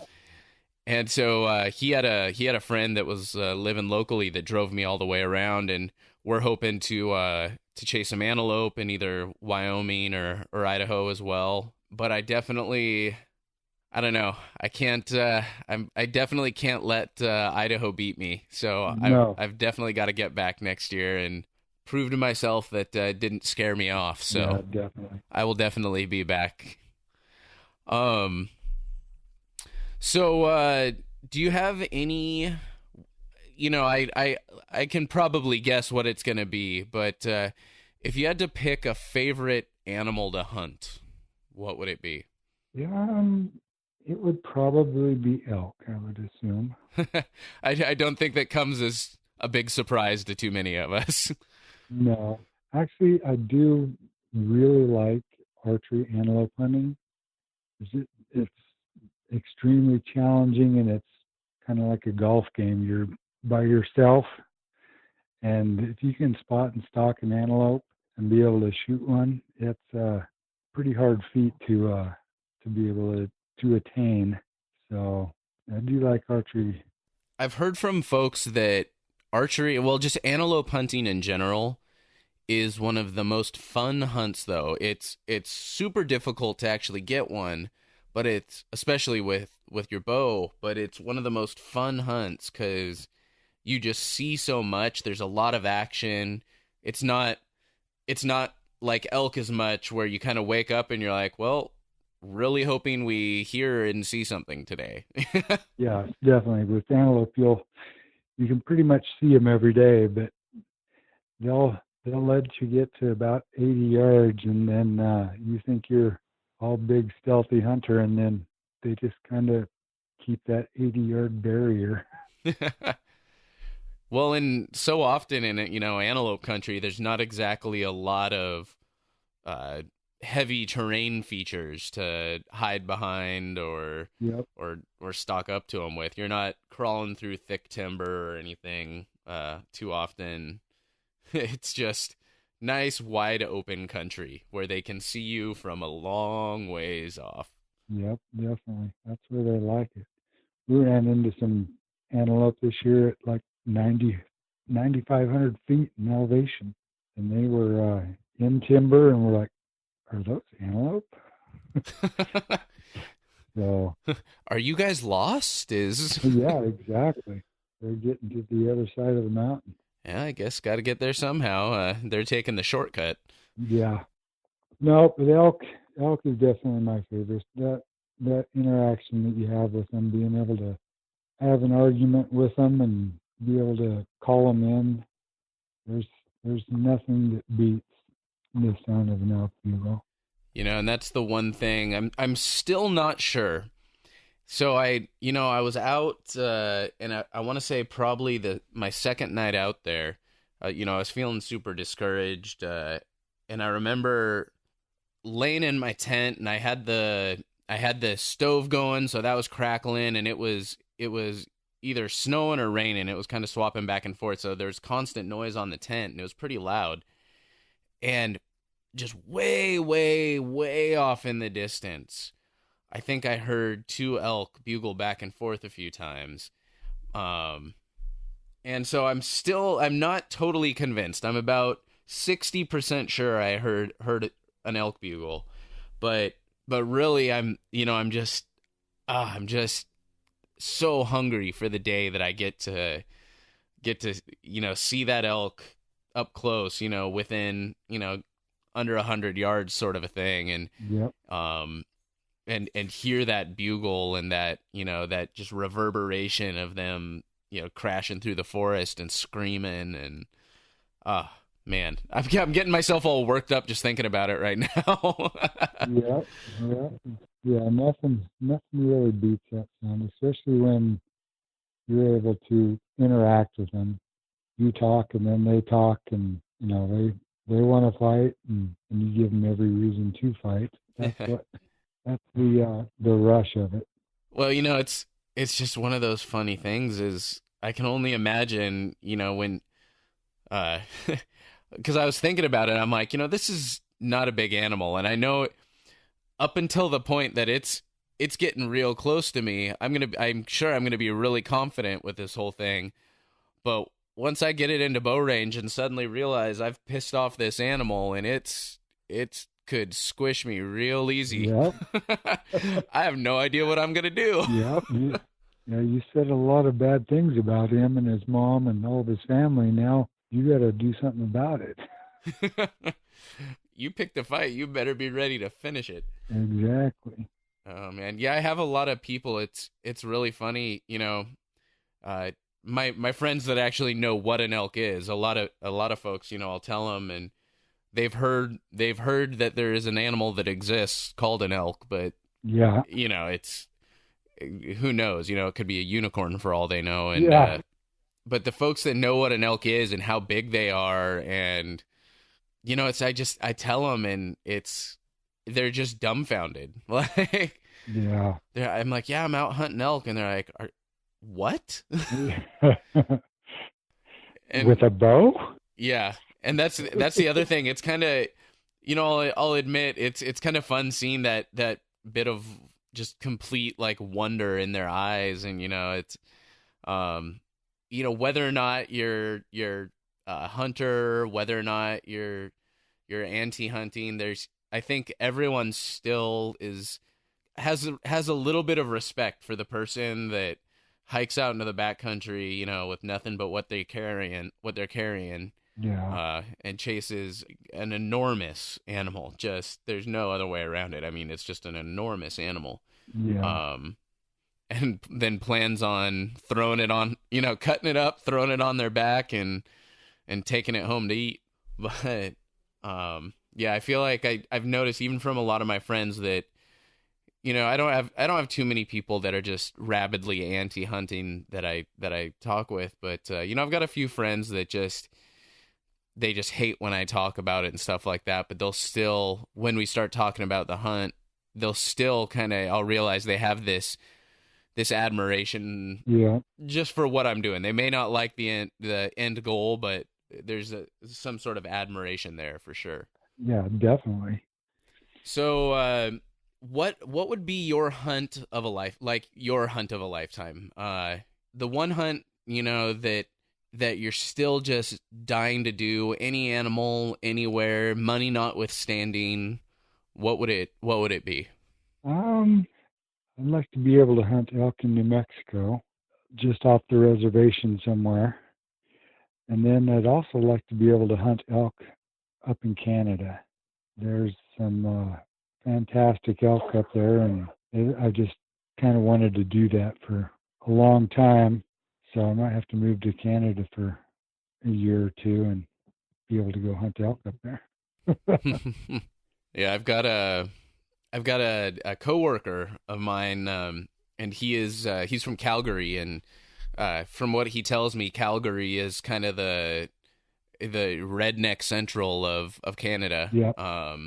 And so he had a friend that was living locally that drove me all the way around, and we're hoping to chase some antelope in either Wyoming or Idaho as well. But I don't know. I can't. I definitely can't let Idaho beat me. So No. I've definitely got to get back next year and prove to myself that it didn't scare me off. So Yeah, definitely. I will definitely be back. So do you have any? I can probably guess what it's gonna be, but if you had to pick a favorite animal to hunt, what would it be? Yeah, it would probably be elk, I would assume. I don't think that comes as a big surprise to too many of us. No. Actually, I do really like archery antelope hunting. It's extremely challenging, and it's kind of like a golf game. You're by yourself, and if you can spot and stalk an antelope and be able to shoot one, it's a pretty hard feat to be able to attain. So I do like archery. I've heard from folks that archery, well, just antelope hunting in general, is one of the most fun hunts, though. It's super difficult to actually get one, but it's, especially with your bow, but it's one of the most fun hunts because you just see so much. There's a lot of action. It's not like elk as much, where you kind of wake up and you're like, well, really hoping we hear and see something today. Yeah, definitely. With antelope, you can pretty much see them every day, but they'll let you get to about 80 yards, and then you think you're all big stealthy hunter, and then they just kind of keep that 80-yard barrier. Well, and so often in antelope country, there's not exactly a lot of heavy terrain features to hide behind or Yep. or stalk up to them with. You're not crawling through thick timber or anything too often. It's just nice, wide open country where they can see you from a long ways off. Yep, definitely. That's where they like it. we ran into some antelope this year at like 9,500 feet in elevation, and they were in timber, and we're like, are those antelope? So, Are you guys lost? yeah, exactly. They're getting to the other side of the mountain. Yeah, I guess got to get there somehow. They're taking the shortcut. Yeah. No, but elk is definitely my favorite. That interaction that you have with them, being able to have an argument with them and be able to call them in. There's nothing that beats the sound of an elk bugle. And that's the one thing I'm still not sure. So I was out, and I want to say probably my second night out there. I was feeling super discouraged, and I remember laying in my tent, and I had the stove going, so that was crackling, and it was either snowing or raining. It was kind of swapping back and forth, so there's constant noise on the tent, and it was pretty loud. And just way, way, way off in the distance, I think I heard two elk bugle back and forth a few times. And so I'm not totally convinced. I'm about 60% sure I heard an elk bugle, but really I'm just so hungry for the day that I get to see that elk up close, within, under 100 yards sort of a thing. And, Yep. And hear that bugle and that, that just reverberation of them, crashing through the forest and screaming. And, man, I'm getting myself all worked up just thinking about it right now. Yep. Yeah, nothing really beats that sound, especially when you're able to interact with them. You talk and then they talk, and they want to fight, and you give them every reason to fight. That's the rush of it. Well, it's just one of those funny things. Is I can only imagine, when, because I was thinking about it, I'm like, this is not a big animal, and I know up until the point that it's getting real close to me, I'm sure I'm gonna be really confident with this whole thing, but once I get it into bow range and suddenly realize I've pissed off this animal and it's could squish me real easy. Yep. I have no idea what I'm gonna do. Yep. You said a lot of bad things about him and his mom and all of his family. Now you got to do something about it. You picked a fight. You better be ready to finish it. Exactly. Oh man, yeah. I have a lot of people. It's really funny. My friends that actually know what an elk is. A lot of folks. I'll tell them, and they've heard that there is an animal that exists called an elk, but yeah, it's who knows? It could be a unicorn for all they know. And yeah. But the folks that know what an elk is and how big they are, and I tell them, and they're just dumbfounded. Like, yeah, I'm like, yeah, I'm out hunting elk, and they're like, what? And, with a bow? Yeah. And that's the other thing. It's kind of, I'll admit it's kind of fun seeing that bit of just complete like wonder in their eyes. And, it's, whether or not you're a hunter, whether or not you're anti-hunting, I think everyone still has a little bit of respect for the person that hikes out into the backcountry, with nothing but what they're carrying. Yeah. And chases an enormous animal. Just, there's no other way around it. I mean, it's just an enormous animal. Yeah. And then plans on throwing it on, cutting it up, throwing it on their back and taking it home to eat. But, yeah, I feel like I've noticed even from a lot of my friends that, I don't have too many people that are just rabidly anti-hunting that I talk with, but, I've got a few friends that they just hate when I talk about it and stuff like that, but they'll still, when we start talking about the hunt, they'll still I'll realize they have this admiration, yeah, just for what I'm doing. They may not like the end goal, but there's some sort of admiration there for sure. Yeah, definitely. So, what would be your hunt of a life, like your hunt of a lifetime? The one hunt, that you're still just dying to do, any animal, anywhere, money notwithstanding. What would it be? I'd like to be able to hunt elk in New Mexico, just off the reservation somewhere. And then I'd also like to be able to hunt elk up in Canada. There's some fantastic elk up there, and I just kind of wanted to do that for a long time. So I might have to move to Canada for a year or two and be able to go hunt elk up there. Yeah, I've got a coworker of mine, and he's from Calgary, and from what he tells me, Calgary is kind of the redneck central of Canada. Yeah.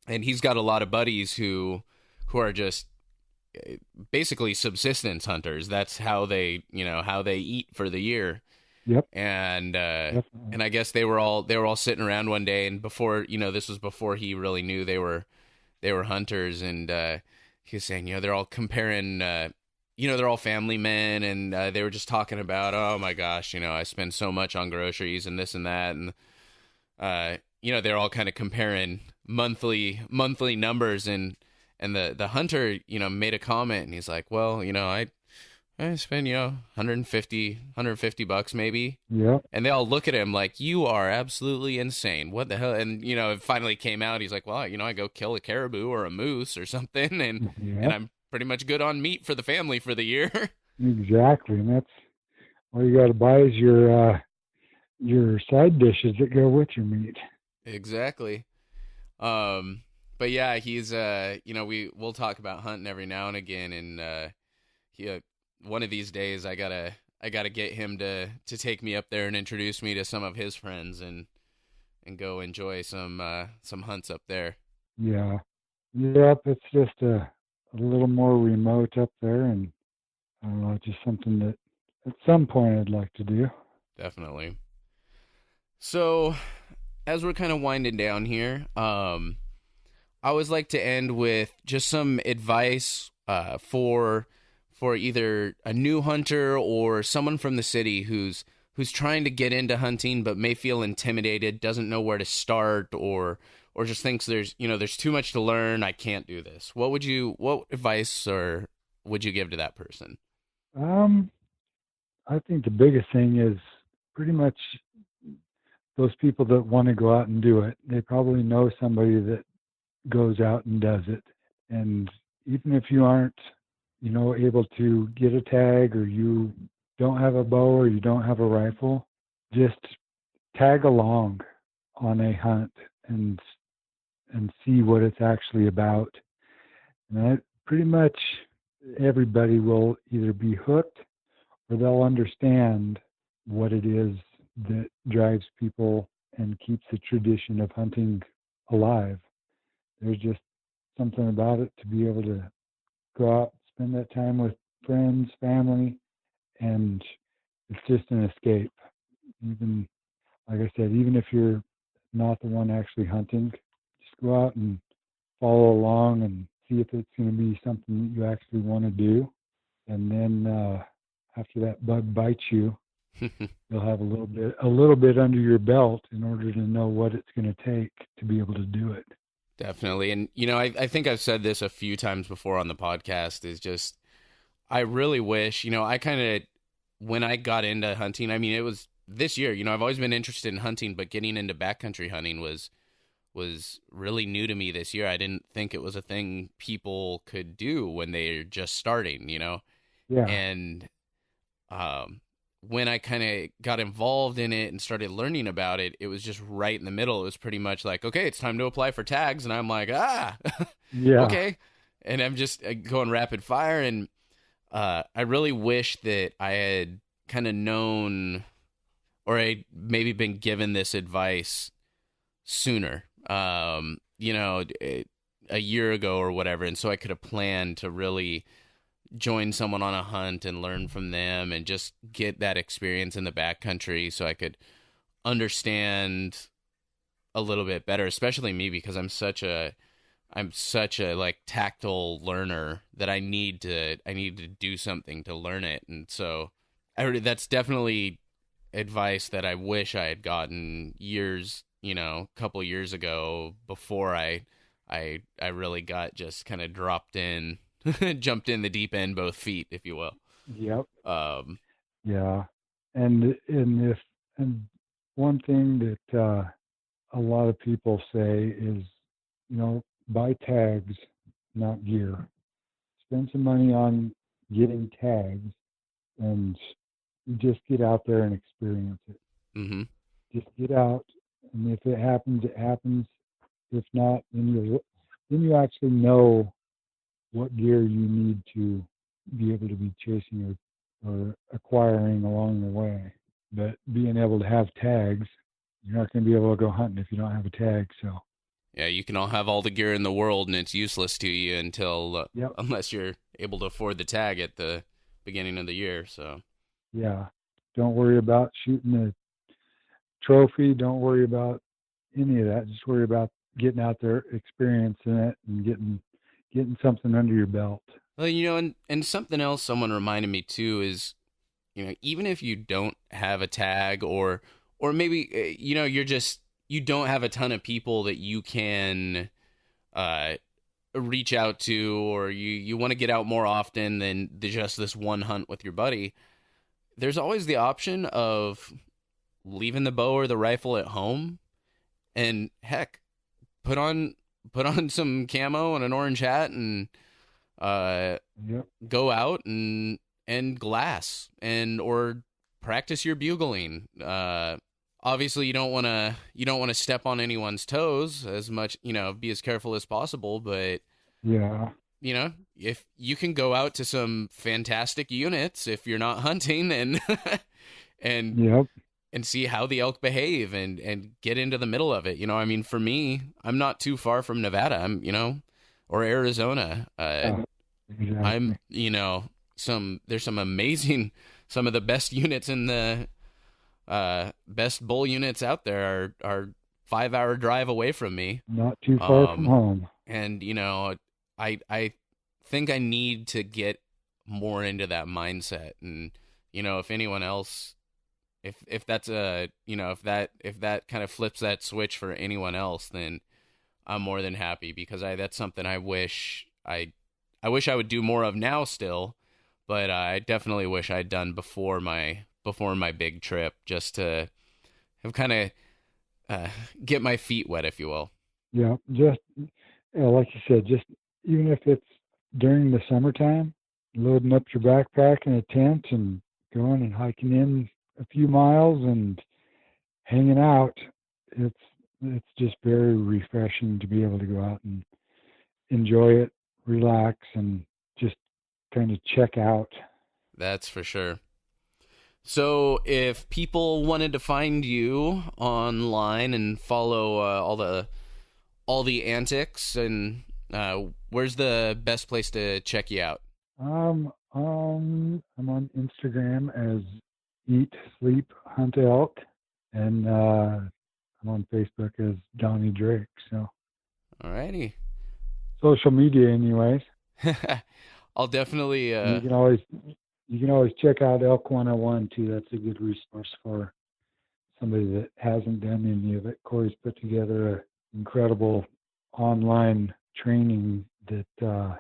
And he's got a lot of buddies who are just basically subsistence hunters. That's how they eat for the year. Yep. And I guess they were all sitting around one day, and before, this was before he really knew they were hunters, and he was saying, they're all comparing, they're all family men, and they were just talking about, oh my gosh, I spend so much on groceries and this and that, and they're all kind of comparing monthly numbers, and the hunter, made a comment, and he's like, well, I spend, $150 maybe. Yeah. And they all look at him like, you are absolutely insane. What the hell? And, it finally came out. He's like, well, I go kill a caribou or a moose or something. And, and I'm pretty much good on meat for the family for the year. Exactly. And that's all you got to buy is your side dishes that go with your meat. Exactly. But yeah, he's, we'll talk about hunting every now and again. And, one of these days I gotta get him to take me up there and introduce me to some of his friends and go enjoy some hunts up there. Yeah. Yep. It's just a little more remote up there, and I don't know, it's just something that at some point I'd like to do. Definitely. So as we're kind of winding down here, I always like to end with just some advice for either a new hunter or someone from the city who's trying to get into hunting but may feel intimidated, doesn't know where to start, or just thinks there's too much to learn, I can't do this. What advice or would you give to that person? I think the biggest thing is pretty much those people that want to go out and do it. They probably know somebody that goes out and does it. And even if you aren't able to get a tag, or you don't have a bow, or you don't have a rifle, just tag along on a hunt and see what it's actually about. And that pretty much everybody will either be hooked or they'll understand what it is that drives people and keeps the tradition of hunting alive. There's just something about it to be able to go out, spend that time with friends, family, and it's just an escape. Even, like I said, even if you're not the one actually hunting, just go out and follow along and see if it's going to be something that you actually want to do. And then after that bug bites you, you'll have a little bit under your belt in order to know what it's going to take to be able to do it. Definitely. And, I think I've said this a few times before on the podcast, is just, I really wish, I kind of, when I got into hunting, I mean, it was this year, I've always been interested in hunting, but getting into backcountry hunting was really new to me this year. I didn't think it was a thing people could do when they're just starting, Yeah. And, when I kind of got involved in it and started learning about it, it was just right in the middle. It was pretty much like, okay, it's time to apply for tags. And I'm like, yeah, okay. And I'm just going rapid fire. And I really wish that I had kind of known, or I'd maybe been given this advice sooner, a year ago or whatever. And so I could have planned to really join someone on a hunt and learn from them and just get that experience in the backcountry so I could understand a little bit better, especially me, because I'm I'm such a like tactile learner that I need to do something to learn it. And so that's definitely advice that I wish I had gotten years, couple years ago before I really got just kind of dropped in, jumped in the deep end, both feet, if you will. Yep. Yeah. And one thing that a lot of people say is, buy tags, not gear. Spend some money on getting tags and just get out there and experience it. Mm-hmm. Just get out, and if it happens, it happens. If not, then you actually know what gear you need to be able to be chasing or acquiring along the way. But being able to have tags, you're not going to be able to go hunting if you don't have a tag. So yeah, you can all have all the gear in the world, and it's useless to you until yep. Unless you're able to afford the tag at the beginning of the year. So yeah, don't worry about shooting a trophy. Don't worry about any of that. Just worry about getting out there, experiencing it, and getting something under your belt. Well, and something else someone reminded me too is, even if you don't have a tag or maybe, you don't have a ton of people that you can reach out to, or you want to get out more often than just this one hunt with your buddy, there's always the option of leaving the bow or the rifle at home and heck, put on some camo and an orange hat and go out and glass or practice your bugling. Obviously you don't want to step on anyone's toes as much, be as careful as possible, but yeah, if you can go out to some fantastic units if you're not hunting and yep. and see how the elk behave and get into the middle of it. For me, I'm not too far from Nevada. I'm, or Arizona. Exactly. I'm, there's some amazing, some of the best units in the, best bull units out there are 5-hour drive away from me. Not too far from home. And, I think I need to get more into that mindset. And, if anyone else, if that's if that kind of flips that switch for anyone else, then I'm more than happy, because that's something I wish I would do more of now still, but I definitely wish I'd done before my big trip, just to have kind of get my feet wet, if you will. Yeah, just like you said, just even if it's during the summertime, loading up your backpack and a tent and going and hiking in a few miles and hanging out, it's just very refreshing to be able to go out and enjoy it, relax, and just kind of check out. That's for sure. So if people wanted to find you online and follow all the antics, and where's the best place to check you out? I'm on Instagram as Eat, Sleep, Hunt Elk, and I'm on Facebook as Donnie Drake. So, alrighty, social media, anyways. I'll definitely. You can always check out Elk101 too. That's a good resource for somebody that hasn't done any of it. Corey's put together an incredible online training that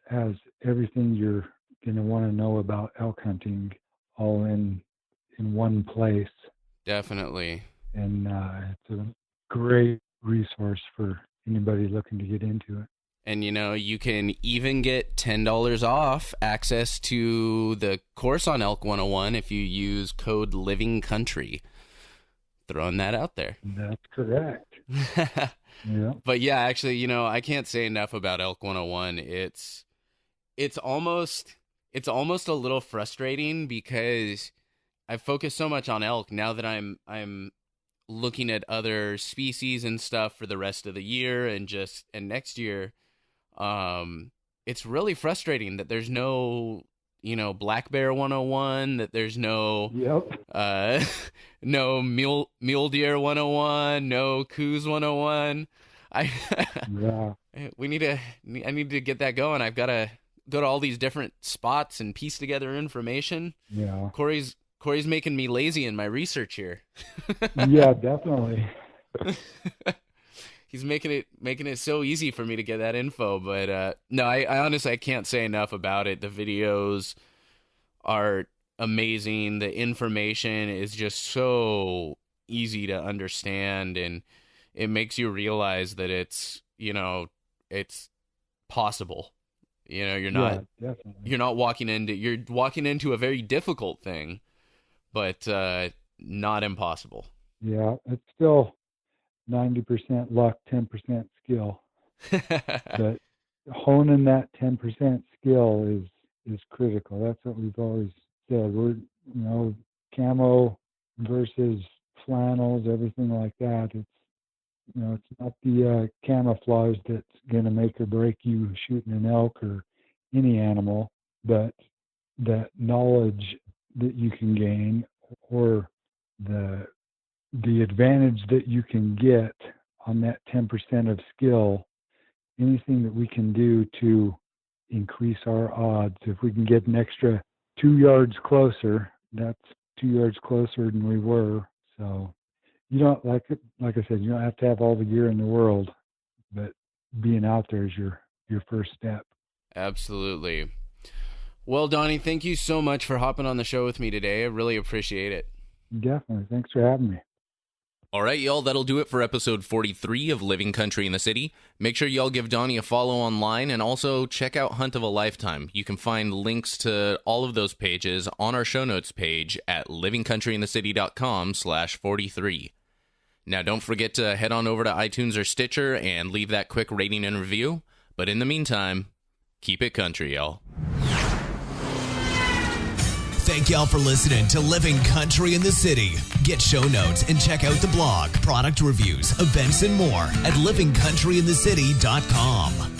has everything you're going to want to know about elk hunting all in one place. Definitely. And it's a great resource for anybody looking to get into it. And, you can even get $10 off access to the course on Elk101 if you use code Living Country. Throwing that out there. That's correct. Yeah. But yeah, actually, I can't say enough about Elk101. It's almost a little frustrating, because I focus so much on elk now that I'm looking at other species and stuff for the rest of the year and next year. It's really frustrating that there's no, black bear 101, that there's no, no mule deer 101, no coos 101. Yeah. I need to get that going. I've got to go to all these different spots and piece together information. Yeah. Corey's making me lazy in my research here. Yeah, definitely. He's making it so easy for me to get that info, but no, I honestly I can't say enough about it. The videos are amazing. The information is just so easy to understand, and it makes you realize that it's possible. You're not walking into a very difficult thing, but not impossible. Yeah, it's still 90% luck, 10% skill. But honing that 10% skill is critical. That's what we've always said. We're, camo versus flannels, everything like that. It's not the camouflage that's going to make or break you shooting an elk or any animal, but that knowledge that you can gain, or the advantage that you can get on that 10% of skill. Anything that we can do to increase our odds, if we can get an extra 2 yards closer, that's 2 yards closer than we were. So you don't, like I said, you don't have to have all the gear in the world, but being out there is your first step. Absolutely. Well, Donnie, thank you so much for hopping on the show with me today. I really appreciate it. Definitely. Thanks for having me. All right, y'all, that'll do it for episode 43 of Living Country in the City. Make sure y'all give Donnie a follow online, and also check out Hunt of a Lifetime. You can find links to all of those pages on our show notes page at livingcountryinthecity.com/43. Now, don't forget to head on over to iTunes or Stitcher and leave that quick rating and review. But in the meantime, keep it country, y'all. Thank y'all for listening to Living Country in the City. Get show notes and check out the blog, product reviews, events, and more at livingcountryinthecity.com.